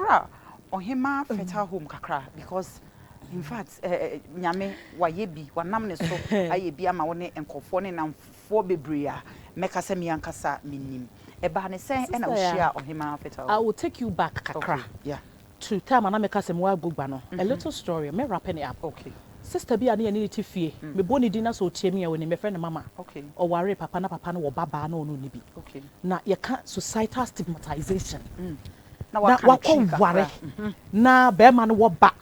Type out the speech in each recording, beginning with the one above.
Kakra, Ohemaa Fetal Home Kakra, because in fact, Nyame, Wayebi, Wanamne so, Ayebi Amaone and Kofone and 4 Bebria, Mekasemi Ankasa Minim. Ebane say, and I'll share Ohemaa Fetal. I will take you back, Kakra. Okay. Yeah. To time and I make us a more bubano. A little story, me wrapping it up. Okay. Sister be ani need to fear. Me boni dinner so chemi when me friend mama. Okay. Or worry papa na papa no baba no nibi. Okay. Na you can't societal stigmatization. Na wako worry. Na be man wo ba.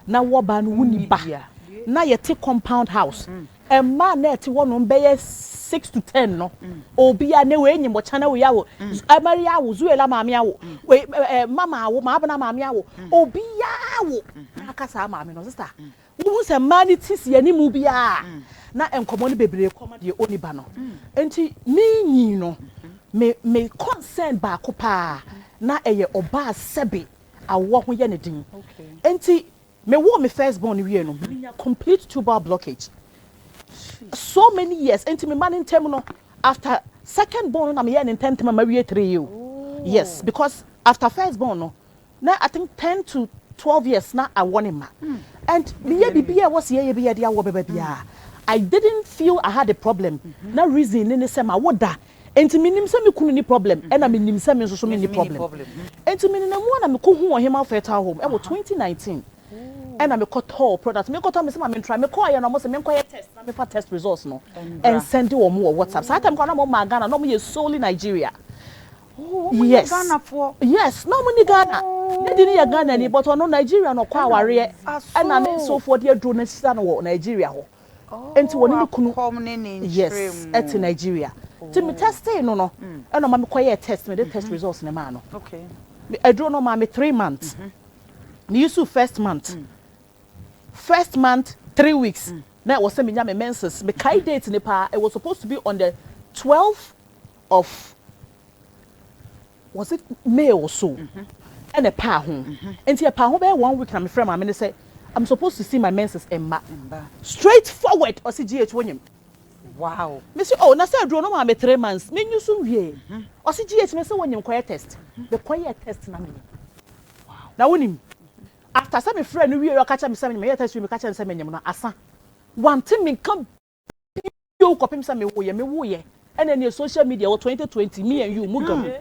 Na wo ba no wuni ba. Na ye take compound house. E man na ti wo no be 6 to 10 no. Obi a na we nyim chana we yawo. Amari yawo zuela maami yawo. We mama awo ma abana maami yawo. Obi yawo. Akasa maami no sister. Who say manities ye ni mu bia na enkomo ne bebre koma de oni ba no enti me nyi no me concern ba ko pa na eye oba sebe awo ho ye ne din enti me wo me first born wie no me complete tubal blockage so many years enti me man ntem no after second born na me ye ne ntem ma wie 3 years yes because after first born no na I think 10 to 12 years na I want him. And I didn't feel I had a problem. No reason in the same I would da. And to me me kunu ni problem. And I mean him some so many problem. And to me na one am ko hu Ohemaa Fetal Home. E was 2019. And I'm a call product. Me call me say me try me call ya na mo say me call test. Na me for test results no. And send you more WhatsApp. So time ko na mo Ghana no me solely Nigeria. Oh, yes. Ghana for yes, no money Ghana. They didn't Ghana ni, but no Nigeria no kwa warrior. And I so for the drone sister no Nigeria ho. Enti woni me kunu. Yes, at Nigeria. To me test no no. And no ma me test me the test results na ma no. Okay. I drone no ma me 3 months. Me used to first month. First month 3 weeks. Now was say me nya me menses. Me kai date ni pa. It was supposed to be on the 12th of was it May or so? And a pa home. And see a pa home 1 week and my friend my say I'm supposed to see my menses in straightforward or see GH William. Wow. Monsieur oh na say I draw no ma me 3 months. Me nyu so wie. Or see GH me say when you quiet test. The quiet test na me. Wow. Now when after some my friend we you catch me say me test we catch me say me nyam na asa. One thing me come you kopim say me wo ye. And then your social media or 2020 me and you mugam.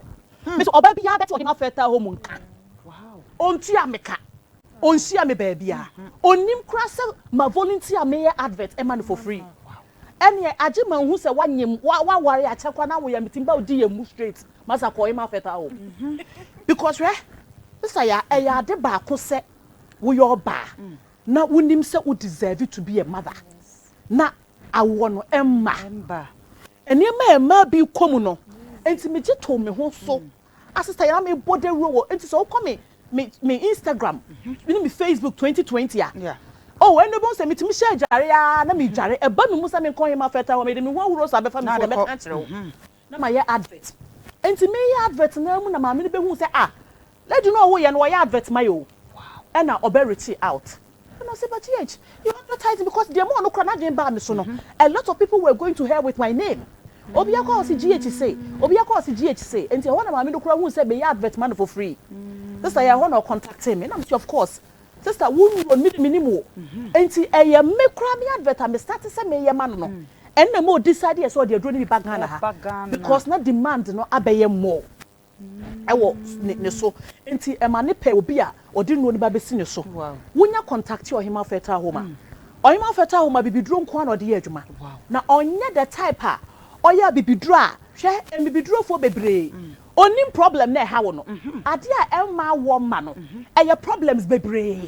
Miss Obabi ya beto Ohemaa Fetal Home nka. Wow. Onti ameka. Onsi ame baby ya. Onim krasa ma volunteer me advert e man for free. Wow. Ene agema hu se wanyem wa ware achekwa na wo ya mitimba odi ye mu straight. Masa ko Ohemaa Fetal Home. Because this ya de ba ko se wo your ba. Na wonim se wo deserve to be a mother. Na awo no emma. Ene emma bi komu no. Enti me je to me ho so sister ya me body row enti so come me Instagram me Facebook 2020 yeah oh when no bon say me timi share jare ya na me jare e ba me musa me kon Ohemaa Fetal Home me de me ho huro so abefa me so me kan kire na ma ye advert enti me ye advert na mu na ma me be hu say let you know wo ye no ye advert my o wow and na oberity out and I say but you advertising because the more no kra na den ba me so no a lot of people were going to hell with my name. Obi akọ si GHC enti e wona ma me do kura hu say be advert man for free sister ya wona contact me na me of course sister won me minimo enti e ye me kura me advert me start say me ye man no en na mo decide so dey draw ni back Ghana ha because na demand no abeye more e wo ne so enti e ma ne pe obi a odi no ni ba be si ne so wonya contact Ohemaa Fetal Home Ohemaa Fetal Home bibidro nko na odi ye adwuma na onye the type a oya bibidra hwe bibidro fo bebre onim problem na ha wo no ade a emma wo ma no eye problems bebre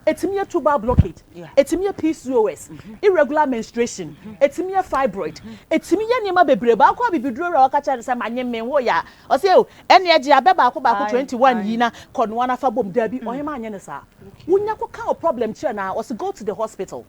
etimiye tubal blockage etimiye PCOS irregular menstruation etimiye fibroid etimiye niema bebre ba akwa bibidro ra wakacha se manye men wo ya o se o ene age abeba akwa ba 21 yi na kono wana fa bom da bi Ohemaa anye ne sa wunya ko ka problem che na o se go to the hospital.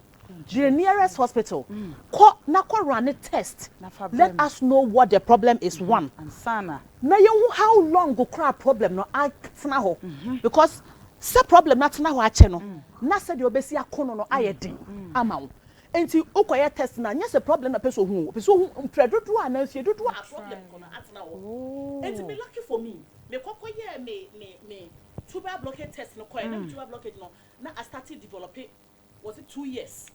The nearest hospital. Ko run a test. Let us know what the problem is. One. And sana. Now you how long go cry problem no I ho because se problem not na ho ache no. Na said you obesi akono no ayedin amawo. Enti ukoye test na nya se problem na person hu predodo ananfie dodo a problem kono atna ho. Enti be lucky for me. Me kokoye me tuber blockade test no coin na tuber blockade no na I started developing was it 2 years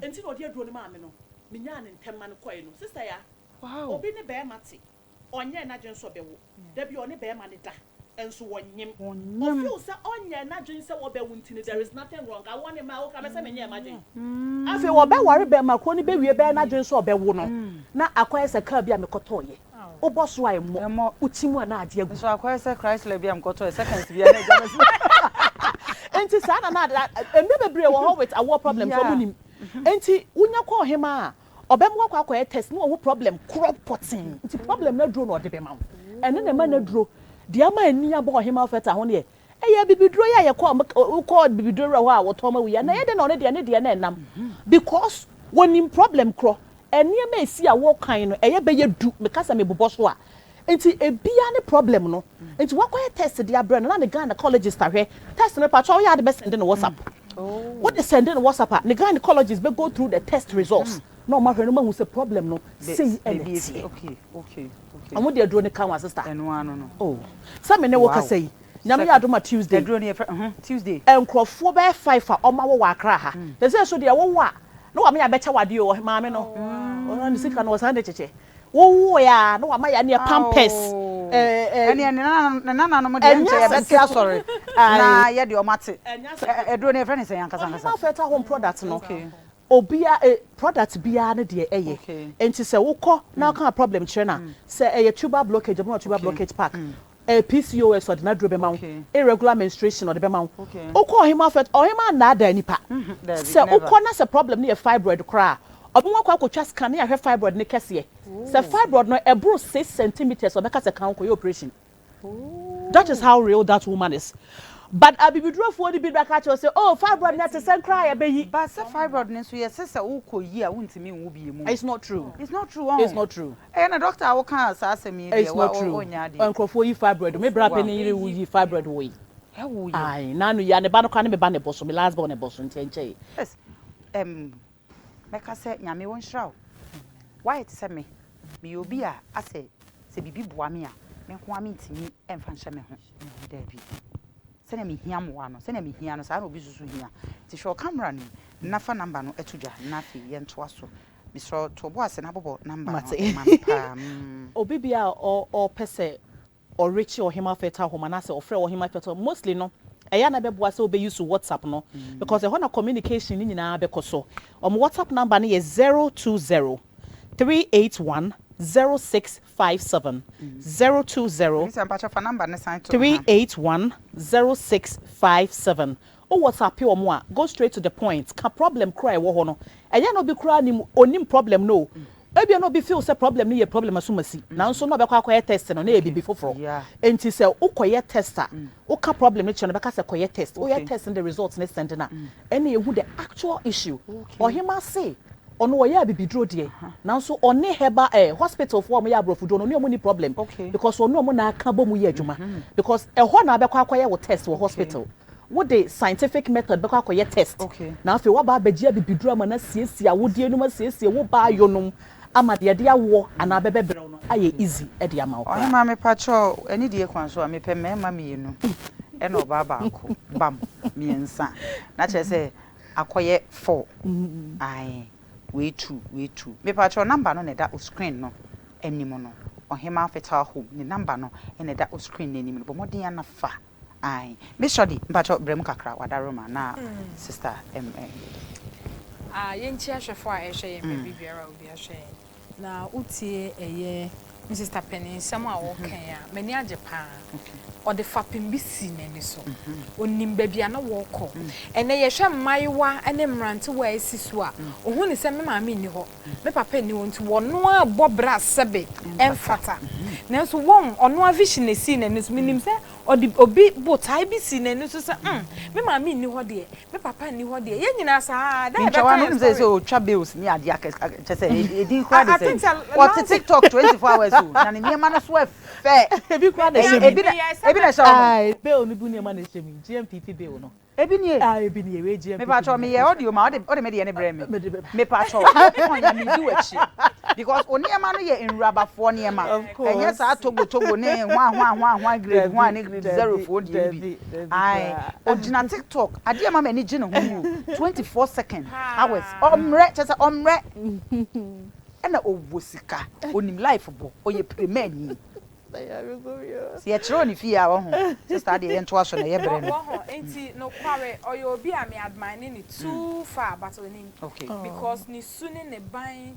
until no dey drone ma me no me nya ne ntema no coin no sister ya wow obi ne be mate onye na dwen so bewo da bi one be ma ne da enso wonyem feel say onye na dwen say wo be wuntini there is nothing wrong I want ma wo ka me say me nya imagine afi wo be ware be ma ko ni be wie be na dwen so be wo no na akwai se ka bia me kotoye obo so ay mo utimu na ade agu so akwai se Christ le bia me kotoye seconds bia na jamasi enti sa na embe bebre wo ho with our problem so munim enti unya ko Ohemaa obem wo kwa test no wo problem crop potting enti problem na duro no ode be ma wo ene na ma na duro dia ma ani abo Ohemaa feta ho ne eya bibiduro ya ye ko bibiduro ho a wo to ma wi ya na ye de na one de na enam because wonim problem kro ene ma esi a wo kan no eye be ye du me kasa me bobo so a enti ebia ne problem no enti wakwa test dia brand na ne gynecologist ahwe test no pa cho ya de be send in WhatsApp what they send in WhatsApp the gynecologist be go through the test results no ma hwe no ma hu say problem no say okay amu de adro ne kan wa sister eno ano no oh some ne wo ka say nyame ya adoma Tuesday adro ne Tuesday enkrofo be 5 a oma wo wa akra ha they say so de wo wa no wa me ya be cha wade o ma me no ona ni sika no san de cheche wo ya no wa ma ya ne pampers ene na no mo de nche ya be tia sorry na ye de o mate adro ne friend say yankasa yankasa feta home product no obia product bia na de eye enti se wokọ na kan problem chere na se eye tuber blockage mo tuber blockage pack PCOS or the nadro be ma irregular menstruation or the be ma wokọ Ohemaa fet Ohemaa na da nipa se wokọ na se problem na fibroid kra obi wakọ akotwa scan na hwe fibroid ne kese se fibroid no ebro 6 centimeters obeka se kan ko operation that is how real that woman is. But abibidro for the bidra catch say oh fibroid net se cry abeyi but say fibroid ne so yes say ukoyi a wuntimi wo bi emu it's not true it's not true na doctor wo kan asase me dey wo nya dey enkrofo yi fibroid me bra pe ne yire wo yi fibroid wo yi ai na no ya ne ba no kan me ba ne boso me last born ne boso ntenche yes meka say nyame won hraw why it say me obi a ase se bibi boa me a me ko am ntimi emfa nhye me ho dey bi sene me hia mo ano sene me hia no sa na obi susu hia ti show camera ni na fa number no etudwa na fi ye nto aso mi so to bo ase na bobo number no obi bia o pese or reach Ohemaa feta home na se ofre Ohemaa feta mostly no eya na be boa se obe use WhatsApp no because e na communication ni nyina be koso WhatsApp number no is 020 381 0657 020 381 0657 o WhatsApp yo mo a go straight to the point ka problem cry wo ho no eya no be cry ni onim problem no ebia no be feel say problem ni ye problem asumasi na nso no be kwa akoye test no na e bibi foforo enti say ukoye tester uka problem ni cheno be ka say koye test o ye test the results ne send na ene ehu the actual issue Ohemaa say ono wo ya bibidro de na nso one heba hospital for mo ya brofudo no no ni problem because ono mo na aka bo mu ye adwuma because ho na be kwa akoye wo test wo hospital what the scientific method be kwa akoye test na afi wo ba bagia bibidro ama na siesia wo de enuma siesia wo ba yonom ama de awo ana bebebre no aye easy e de ama wo Ohemaa me pacho eni de kwan so me pe mema mienu e no baba ko bam miensa na che se akoye 4 ai way two me pacho number no ne da o screen no enimo no Ohemaa feta home ne number no ne da o screen enimo no bo modin ya na fa ai me shodi pacho brem kakra wadaroma na sister yenchi ahwefo a ehwe me bibiara obi ahwe na utie eye Mr. Penny nsɛm a wɔkan a mani agye paa ɔde fapem bi si n'ani so onim baabi a na wɔkɔ ɛnɛ yɛhwɛ mmaiwa ne mmerante wɔ asi so a ohun ne sɛ me maame ni hɔ me papa ni hɔ nti wɔno a bɔ bra sɛbe ɛmfata nanso wɔn ɔno a vision ne si n'ani so menim sɛ ɔde obi botai bi si n'ani so sɛ me maame ni hɔ deɛ me papa ni hɔ deɛ yɛn nyina saa da ɛbɛka no sɛ o twa bills ni ade aka kyɛ sɛ edin kwa de sɛ what TikTok 24 hours na ne niema no so afa ebi kwa de ebi na sha bill ni bu niema na shemi GMPP bill no ebi ni ebi ni we GMPP me pa cho me ye audio ma o de me de ne bre me pa cho on ya me di wachi because oniema no ye nrabafo niema enye sa togo ne hwa grade 1 ne grade 0 for die bi ai ogina TikTok ade ma mani gine ho 24 seconds hours omre chese omre ena obosika onim life bo oye premier ni si e chiro ni fi ya wo ho sister ade ye nto aso na ye bere no wo ho enti no kware oyo obi a me admire ni too far but onim because ni suni ne ban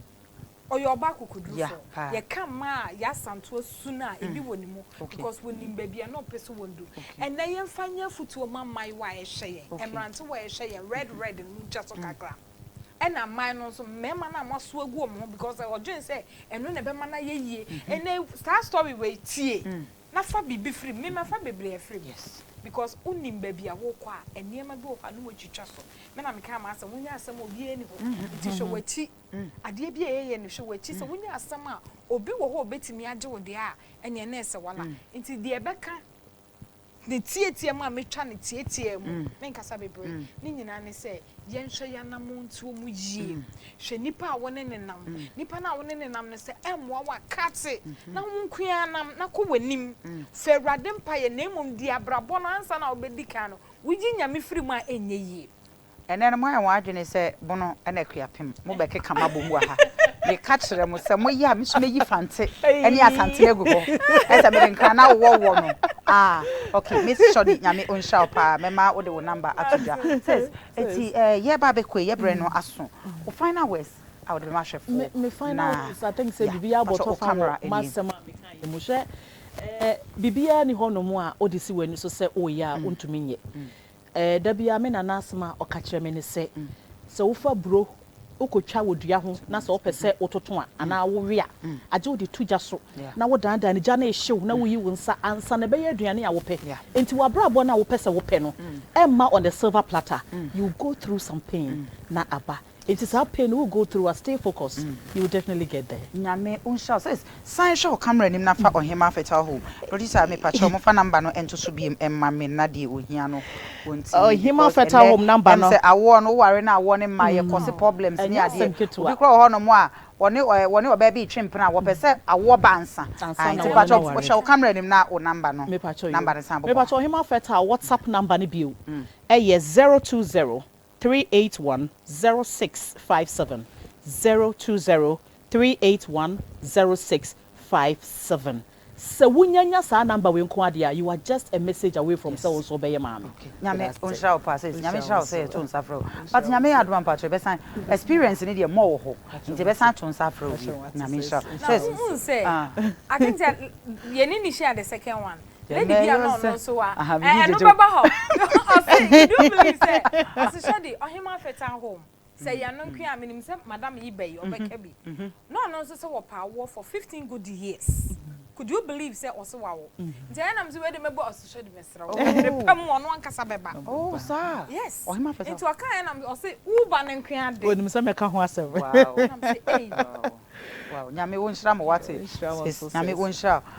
oyo ba kokudru so ye kama ya santo suna ebi woni mu because wonim bebia no pese wondu and na ye mfanya futu mamai wa ye hye emrante wa ye hye red and just kakra and a minus mema na maso agu omo because I was just say eno na be mana ye yie and star story we tie na fa bibi free me ma fa bebre free yes because unim bebia wo kwa eniema bi wo fa no wotwitwa so me na me ka ma asem wonya asem obi eni ho ti hwe wachi ade bi ye ne hwe wachi so wonya asem a obi wo ho obetimi age wo de a ene na ese wala nti de ebeka ne tie ma metwa ne tie mu me nkasa bebre ni nyina ne se ye nhwe ya na mo ntu mu yie hwe nipa a wone ne nam nipa na wone ne nam ne se emwa wa kate na hunkua nam na ko wanim fe Awurade mpa ye na emom di abrabo no ansa na obedika no wugi nyame firi mu a enye yie ene no mo ya wadwene se bono ena kuapem mo be keka mabom wa ha me ka kire mo se mo ya me so meyi fante ene asante agu ho ese me nka na wo no okay miss Shodi nyame onsha pa mema wo de wo number atuja says eti ye ba be kwe ye bre no aso o final words I would ma chef me final words I think say bibia boto camera masema me kan ye mo hwe bibia ni hono mu a odisi wani so se o ya ontumi nye da bia me na nasema o ka kire me ne se wo fa bro okotwa wodua ho na so opese ototo a ana wo we a age wo de tuja so na wo dan dan ja na ehyew na wo yi wo nsa ansa na be ye aduane a wo pe enti wo abrabo na wo pese wo pe no emma on the silver platter you go through some pain na aba it is how pain will go through. Stay focused. You will definitely get there. Nyame unsha says sign show camera nim na fa Ohemaa feta ho. Producer me pacho mo fa number no ento so bi emma me na de ohia no wonti. Ohemaa feta home number no. Say awo no ware na awo ne ma ye cause problems ni ade. Obi kro ho no mo a wone obaby twempena wo pese awo bansa. Anti pacho show camera nim na o number no. Me pacho number ne sambo. Me pacho Ohemaa feta WhatsApp number ni bio. 020 381 0657 020 381 0657. So wunyanya sa number we nko ade you are just a message away from so be mama. Nyame onsha passes nyame sha say to nsafro. But nyame adwan patro be san experience ni de mo ho. Nti be san to nsafro nyame sha. Say I think that ye ni share the second one. Lady be no so no baba ho. I do believe say as Shodi Ohemaa feta home. Say ya no nkua minim say madam Ibey obeka bi. No so wo power for 15 good years. Could you believe say also wawo? Ntia na mzi we de mebo Shodi mesra wo. Pam wo no ankasa beba. Oh sir. Yes. Ohemaa feta. Into aka na o say uba na nkua de. Onim say meka ho asem. Wow. Wow. Nyame wonhira mo wate. Nyame wonhira.